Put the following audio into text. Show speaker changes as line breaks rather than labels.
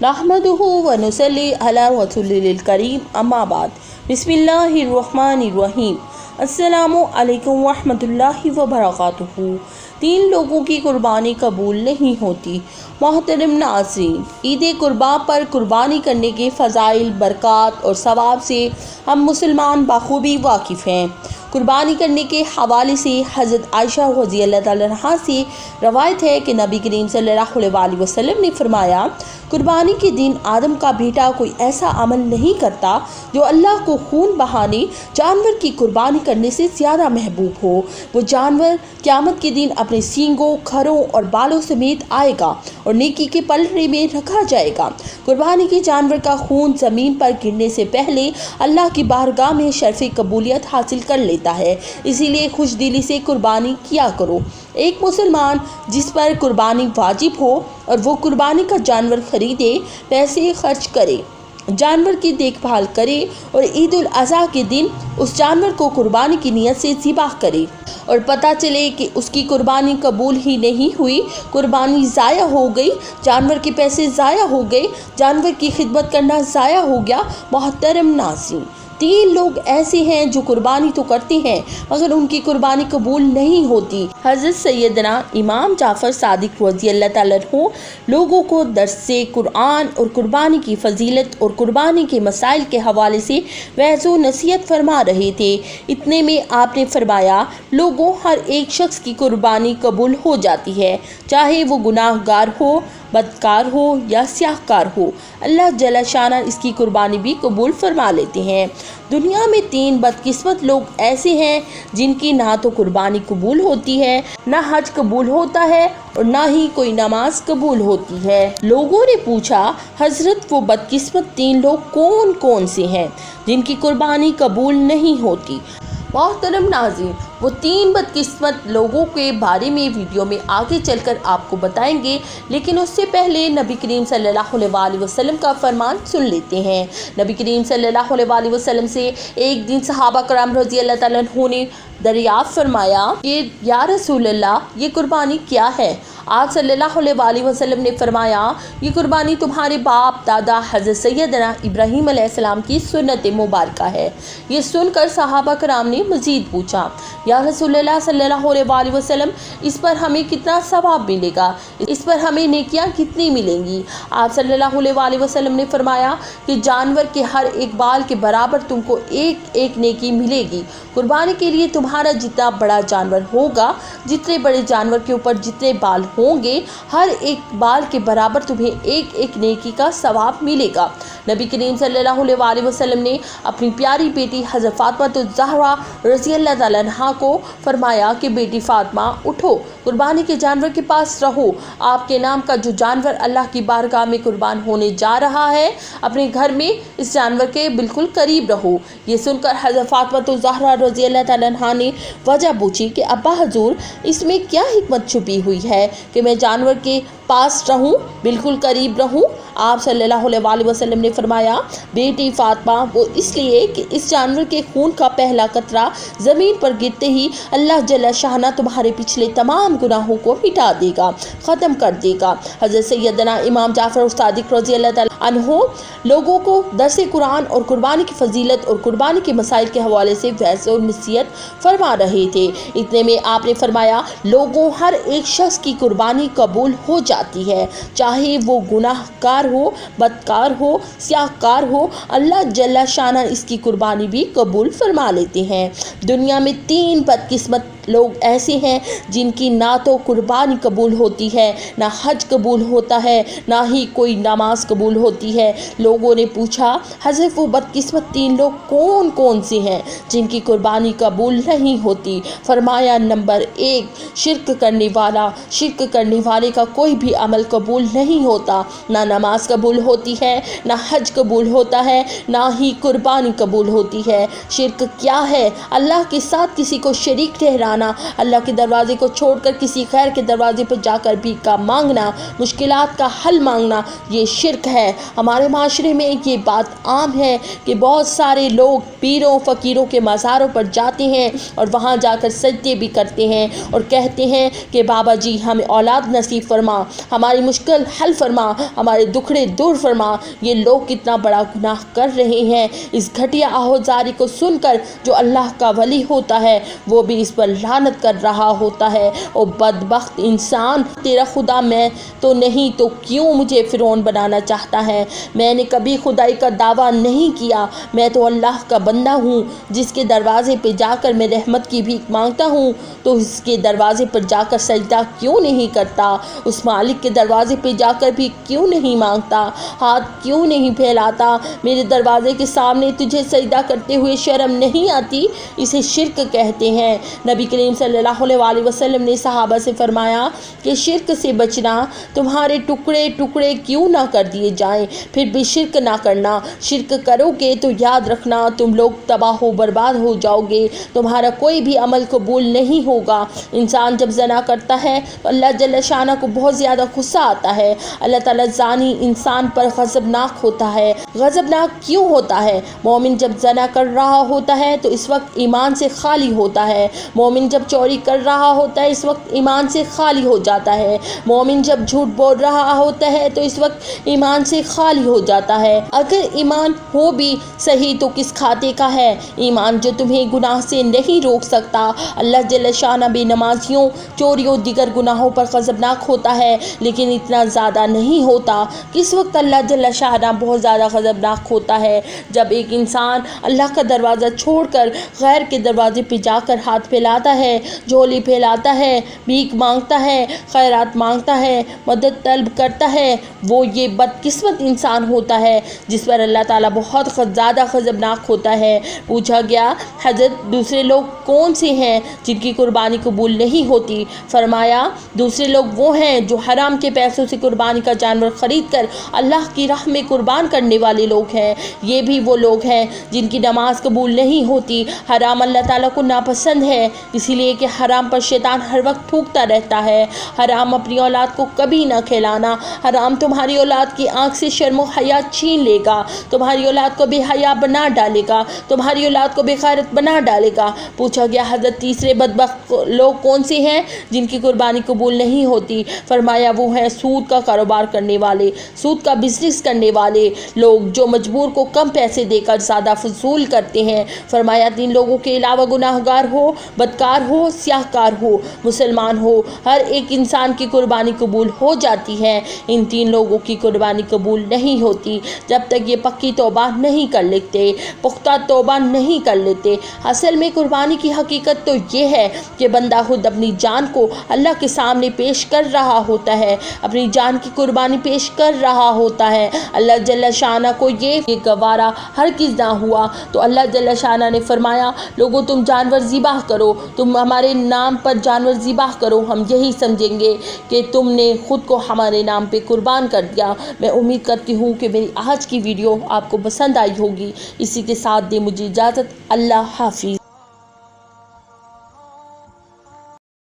नहमदुहु व नुसल्ली अला रसूलिल करीम अम्मा बाद बिस्मिल्लाहिर्रहमानिर्रहीम अस्सलामु अलैकुम वरहमतुल्लाहि व बरकातुहू। 3 लोगों की कुर्बानी कबूल नहीं होती। मोहतरम नाज़रीन, ईद कुर्बान पर कुर्बानी करने के फ़ज़ाइल, बरक़ात और सवाब से हम मुसलमान बखूबी वाकिफ़ हैं। कुर्बानी करने के हवाले से हज़रत आयशा रज़ियल्लाहु तआला अन्हा से रवायत है कि नबी करीम सल्लल्लाहु अलैहि वसल्लम ने फरमाया, कुर्बानी के दिन आदम का बेटा कोई ऐसा अमल नहीं करता जो अल्लाह को खून बहाने जानवर की कुर्बानी करने से ज़्यादा महबूब हो। वो जानवर क़यामत के दिन अपने सींगों, खरों और बालों समेत आएगा और नेकी के पलड़े में रखा जाएगा। कुर्बानी के जानवर का खून ज़मीन पर गिरने से पहले अल्लाह की बारगाह में शर्फ़ कबूलियत हासिल कर लेता है। इसीलिए खुश दिली से कुर्बानी किया करो। एक मुसलमान जिस पर कुर्बानी वाजिब हो और वो कुर्बानी का जानवर खरीदे, पैसे खर्च करे, जानवर की देखभाल करे और ईद उल अज़हा के दिन उस जानवर को कुर्बानी की नियत से ज़िबाह करे और पता चले कि उसकी कुर्बानी कबूल ही नहीं हुई, कुर्बानी ज़ाया हो गई, जानवर के पैसे ज़ाया हो गए, जानवर की खिदमत करना ज़ाया हो गया। मोहतरम नाज़रीन, 3 लोग ऐसे हैं जो कुर्बानी तो करते हैं मगर उनकी कुर्बानी कबूल नहीं होती। हज़रत सैयदना इमाम जाफ़र सादिक रज़ियल्लाहु तआला अन्हु लोगों को दर्से कुरान और कुर्बानी की फजीलत और कुर्बानी के मसाइल के हवाले से वअज़ व नसीहत फरमा रहे थे। इतने में आपने फरमाया, लोगों, हर एक शख्स की कुर्बानी कबूल हो जाती है, चाहे वो गुनाहगार हो, बदकार हो या स्याहकार हो। अल्लाह जल्ल शाना इसकी कुर्बानी भी कबूल फरमा लेते हैं। दुनिया में 3 बदकिस्मत लोग ऐसे हैं जिनकी ना तो कुर्बानी कबूल होती है, ना हज कबूल होता है और ना ही कोई नमाज कबूल होती है। लोगों ने पूछा, हजरत वो बदकिस्मत 3 लोग कौन कौन से हैं जिनकी कुर्बानी कबूल नहीं होती? मोहतरम नाज़रीन, वो 3 बदकिस्मत लोगों के बारे में वीडियो में आगे चलकर आपको बताएंगे, लेकिन उससे पहले नबी करीम सल्लल्लाहु अलैहि वसल्लम का फरमान सुन लेते हैं। नबी करीम सल्लल्लाहु अलैहि वसल्लम से एक दिन सहाबा कराम रज़ियल्लाहु तआला अन्हु ने दरियाफ़्त फरमाया कि या रसूल अल्लाह, ये कुर्बानी क्या है? आप सल्लल्लाहु अलैहि वसल्लम ने फरमाया, ये कुर्बानी तुम्हारे बाप दादा हज़रत सैयदना इब्राहीम अलैहिस्सलाम की सुन्नत मुबारका है। ये सुनकर सहाबा कराम ने मज़ीद पूछा, या रसूलल्लाह सल्लल्लाहु अलैहि वसल्लम, इस पर हमें कितना सवाब मिलेगा, इस पर हमें नेकियां कितनी मिलेंगी? आप सल्लल्लाहु अलैहि वसल्लम ने फरमाया कि जानवर के हर एक बाल के बराबर तुमको एक एक नेकी मिलेगी। कुर्बानी के लिए तुम्हारा जितना बड़ा जानवर होगा, जितने बड़े जानवर के ऊपर जितने बाल होंगे, हर एक बाल के बराबर तुम्हें एक एक नेकी का सवाब मिलेगा। नबी करीम सल्लल्लाहु अलैहि वसल्लम ने अपनी प्यारी बेटी हज़रत फ़ातिमा ज़हरा रज़ियल्लाहु तआला अन्हा को फरमाया कि बेटी फ़ातिमा, उठो, कुर्बानी के जानवर के पास रहो। आपके नाम का जो जानवर अल्लाह की बारगाह में कुर्बान होने जा रहा है, अपने घर में इस जानवर के बिल्कुल करीब रहो। ये सुनकर हज़रत फ़ातिमा ज़हरा रज़ियल्लाहु तआला अन्हा ने वजह पूछी कि अब्बा हजूर, इसमें क्या हिकमत छुपी हुई है कि मैं जानवर के पास रहूं, बिल्कुल करीब रहूं? आप सल्लल्लाहु अलैहि वसल्लम ने फरमाया, बेटी फ़ातिमा, वो इसलिए कि इस जानवर के खून का पहला कतरा ज़मीन पर गिरते ही अल्लाह जल्ल शाना तुम्हारे पिछले तमाम गुनाहों को मिटा देगा, ख़त्म कर देगा। हज़रत सैयदना इमाम जाफ़र सादिक रज़ियल्लाहु तआला अन्हु लोगों को दर्स कुरान और कुर्बानी की फजीलत और कुर्बानी के मसाइल के हवाले से वअज़ और नसीहत फरमा रहे थे। इतने में आपने फरमाया, लोगों, हर एक शख्स की कुर्बानी कबूल हो जाती है, चाहे वो गुनाहगार हो, बदकार हो, स्याहकार हो, अल्लाह जल्ल शाना इसकी कुर्बानी भी कबूल फरमा लेते हैं। दुनिया में 3 बदकिस्मत लोग ऐसे हैं जिनकी ना तो कुर्बानी कबूल होती है, ना हज कबूल होता है, ना ही कोई नमाज कबूल होती है। लोगों ने पूछा, हज़रत वो बदकिस्मत 3 लोग कौन कौन से हैं जिनकी कुर्बानी कबूल नहीं होती? फरमाया, नंबर 1, शिरक करने वाला। शिरक करने वाले का कोई भी अमल कबूल नहीं होता, ना नमाज कबूल होती है, ना हज कबूल होता है, ना ही कुर्बानी कबूल होती है। शिरक क्या है? अल्लाह के साथ किसी को शरीक ठहराना بنانا, اللہ کے دروازے کو چھوڑ کر کسی غیر کے دروازے پر جا کر بھیک کا مانگنا, مشکلات کا حل مانگنا, یہ شرک ہے. ہمارے معاشرے میں یہ بات عام ہے کہ بہت سارے لوگ پیروں فقیروں کے مزاروں پر جاتے ہیں اور وہاں جا کر سجدے بھی کرتے ہیں اور کہتے ہیں کہ بابا جی ہمیں اولاد نصیب فرما, ہماری مشکل حل فرما, ہمارے دکھڑے دور فرما. یہ لوگ کتنا بڑا گناہ کر رہے ہیں. اس گھٹیا آہوزاری کو سن کر جو اللہ کا ولی ہوتا ہے وہ بھی اس پر لعنت کر رہا ہوتا ہے. او بدبخت انسان, تیرا خدا میں تو نہیں تو کیوں مجھے فرعون بنانا چاہتا ہے؟ میں نے کبھی خدائی کا دعویٰ نہیں کیا. میں تو اللہ کا بندہ ہوں جس کے دروازے پہ جا کر میں رحمت کی بھیک مانگتا ہوں تو اس کے دروازے پر جا کر سجدہ کیوں نہیں کرتا؟ اس مالک کے دروازے پہ جا کر بھی کیوں نہیں مانگتا؟ ہاتھ کیوں نہیں پھیلاتا؟ میرے دروازے کے سامنے تجھے سجدہ کرتے ہوئے شرم نہیں آتی؟ اسے شرک کہتے ہیں. نبی کریم صلی اللہ علیہ وسلم نے صحابہ سے فرمایا کہ شرک سے بچنا, تمہارے ٹکڑے ٹکڑے کیوں نہ کر دیے جائیں پھر بھی شرک نہ کرنا. شرک کرو گے تو یاد رکھنا تم لوگ تباہ و برباد ہو جاؤ گے, تمہارا کوئی بھی عمل قبول نہیں ہوگا. انسان جب زنا کرتا ہے تو اللہ جل شانہ کو بہت زیادہ غصہ آتا ہے. اللہ تعالیٰ زانی انسان پر غضبناک ہوتا ہے. غضبناک کیوں ہوتا ہے؟ مومن جب زنا کر رہا ہوتا ہے تو اس وقت ایمان سے خالی ہوتا ہے. مومن جب چوری کر رہا ہوتا ہے اس وقت ایمان سے خالی ہو جاتا ہے. مومن جب جھوٹ بول رہا ہوتا ہے تو اس وقت ایمان سے خالی ہو جاتا ہے. اگر ایمان ہو بھی صحیح تو کس کھاتے کا ہے؟ ایمان جو تمہیں گناہ سے نہیں روک سکتا. اللہ جل شانہ بے نمازیوں, چوریوں, دیگر گناہوں پر غضبناک ہوتا ہے لیکن اتنا زیادہ نہیں ہوتا. کس وقت اللہ جل شانہ بہت زیادہ غضبناک ہوتا ہے؟ جب ایک انسان اللہ کا دروازہ چھوڑ کر غیر کے دروازے پہ جا کر ہاتھ پھیلاتا ہے, جھولی پھیلاتا ہے, بھیک مانگتا ہے, خیرات مانگتا ہے, مدد طلب کرتا ہے. وہ یہ بدقسمت انسان ہوتا ہے جس پر اللہ تعالیٰ بہت زیادہ غضبناک ہوتا ہے. پوچھا گیا, حضرت دوسرے لوگ کون سے ہیں جن کی قربانی قبول نہیں ہوتی؟ فرمایا, دوسرے لوگ وہ ہیں جو حرام کے پیسوں سے قربانی کا جانور خرید کر اللہ کی راہ میں قربان کرنے والے لوگ ہیں. یہ بھی وہ لوگ ہیں جن کی نماز قبول نہیں ہوتی. حرام اللہ تعالیٰ کو ناپسند ہے اسی لیے کہ حرام پر شیطان ہر وقت تھوکتا رہتا ہے. حرام اپنی اولاد کو کبھی نہ کھلانا. حرام تمہاری اولاد کی آنکھ سے شرم و حیا چھین لے گا, تمہاری اولاد کو بے حیا بنا ڈالے گا, تمہاری اولاد کو بے غیرت بنا ڈالے گا. پوچھا گیا, حضرت تیسرے بدبخت لوگ کون سے ہیں جن کی قربانی قبول نہیں ہوتی؟ فرمایا, وہ ہیں سود کا کاروبار کرنے والے, سود کا بزنس کرنے والے لوگ جو مجبور کو کم پیسے دے کر زیادہ فضول کرتے ہیں. فرمایا, تین لوگوں کے علاوہ گناہ گار ہو, بدکار ہو, سیاہ کار ہو, مسلمان ہو, ہر ایک انسان کی قربانی قبول ہو جاتی ہے. ان تین لوگوں کی قربانی قبول نہیں ہوتی جب تک یہ پکی توبہ نہیں کر لیتے, پختہ توبہ نہیں کر لیتے. اصل میں قربانی کی حقیقت تو یہ ہے کہ بندہ خود اپنی جان کو اللہ کے سامنے پیش کر رہا ہوتا ہے, اپنی جان کی قربانی پیش کر رہا ہوتا ہے. اللہ جل شانہ کو یہ گوارا ہرگز نہ ہوا تو اللہ جل شانہ نے فرمایا, لوگوں تم جانور ذبح کرو, تم ہمارے نام پر جانور ذبح کرو, ہم یہی سمجھیں گے کہ تم نے خود کو ہمارے نام پہ قربان کر دیا. میں امید کرتی ہوں کہ میری آج کی ویڈیو آپ کو پسند آئی ہوگی. اسی کے ساتھ دے مجھے اجازت. اللہ حافظ.